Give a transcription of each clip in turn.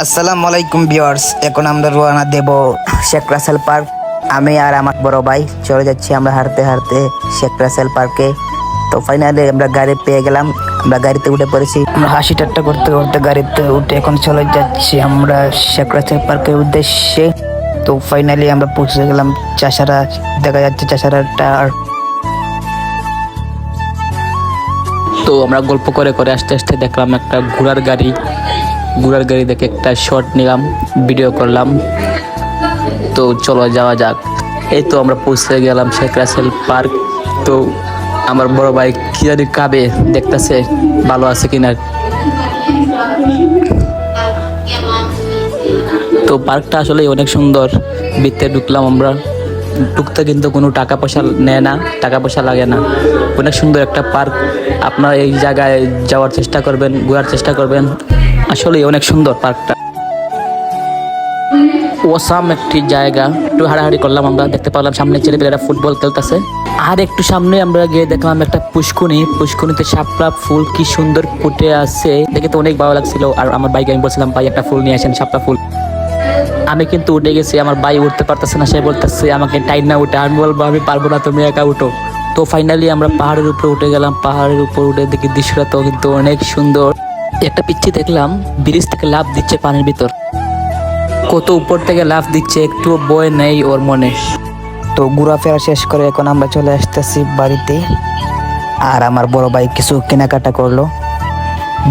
আসসালামু আলাইকুম ভিউয়ার্স, এখন আমরা রওনা দেব শেখ রাসেল পার্ক। আমি আর আমার বড় ভাই চলে যাচ্ছি আমরা হাঁটতে হাঁটতে শেখ রাসেল পার্কে। তো ফাইনালি আমরা গাড়ি পেয়ে গেলাম, আমরা গাড়িতে উঠে পড়েছি। আমরা হাসি ঠাট্টা করতে করতে গাড়িতে উঠে এখন চলে যাচ্ছি আমরা শেখ রাসেল পার্কের উদ্দেশ্যে। তো ফাইনালি আমরা পৌঁছে গেলাম চাষারা, দেখা যাচ্ছে চাষারা টাওয়ার। তো আমরা গল্প করে করে আস্তে আস্তে দেখলাম একটা ঘোড়ার গাড়ি দেখে একটা শট নিলাম, ভিডিও করলাম। তো চলো যাওয়া যাক। এই তো আমরা পৌঁছে গেলাম শেখ রাসেল পার্ক। তো আমার বড় ভাই কি জানি কাবে দেখতেছে ভালো আছে কিনা। তো পার্কটা আসলে অনেক সুন্দর। ভিতরে ঢুকলাম আমরা, ঢুকতে কিন্তু কোনো টাকা পয়সা নেয় না, টাকা পয়সা লাগে না। অনেক সুন্দর একটা পার্ক। আপনারা এই জায়গায় যাওয়ার চেষ্টা করবেন, ঘোরার চেষ্টা করবেন। আসলে অনেক সুন্দর পার্কটা, ওসাম একটি জায়গা। একটু হাঁটাহাঁটি করলাম, আমরা দেখতে পেলাম সামনে ছেলেপেলেরা ফুটবল খেলতেছে। আর একটু সামনে আমরা গিয়ে দেখলাম একটা পুষ্কুনিতে শাপলা ফুল কি সুন্দর ফুটে আছে, দেখে তো অনেক ভালো লাগছিল। আর আমার বাইকে আমি বলছিলাম ভাই একটা ফুল নিয়ে আসেন, শাপলা ফুল। আমি কিন্তু উঠে গেছি, আমার ভাই উঠতে পারতেছে না, সে বলতেছে আমাকে টাইট না উঠে। আমি বলবো আমি পারবো না, তুমি একা উঠো। তো ফাইনালি আমরা পাহাড়ের উপরে উঠে গেলাম। পাহাড়ের উপর উঠে দেখি দৃশ্যটা তো কিন্তু অনেক সুন্দর। একটা পিচ্ছি দেখলাম ব্রিজ থেকে লাফ দিচ্ছে পানির ভিতর, কত উপর থেকে লাফ দিচ্ছে, একটু ভয় নেই ওর মনে। তো ঘোরাফেরা শেষ করে এখন আমরা চলে আসতেছি বাড়িতে। আর আমার বড় ভাই কিছু কেনাকাটা করলো,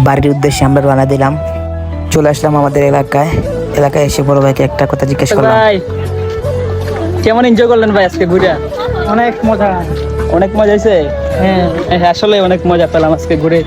বাড়ির উদ্দেশ্যে আমরা রওনা দিলাম। চলে আসলাম আমাদের এলাকায় এসে বড় ভাইকে একটা কথা জিজ্ঞেস করলাম। ভাই কেমন এনজয় করলেন ভাই আজকে ঘুরে? অনেক মজা অনেক মজা হয়েছে। হ্যাঁ আসলে অনেক মজা পেলাম আজকে ঘুরে।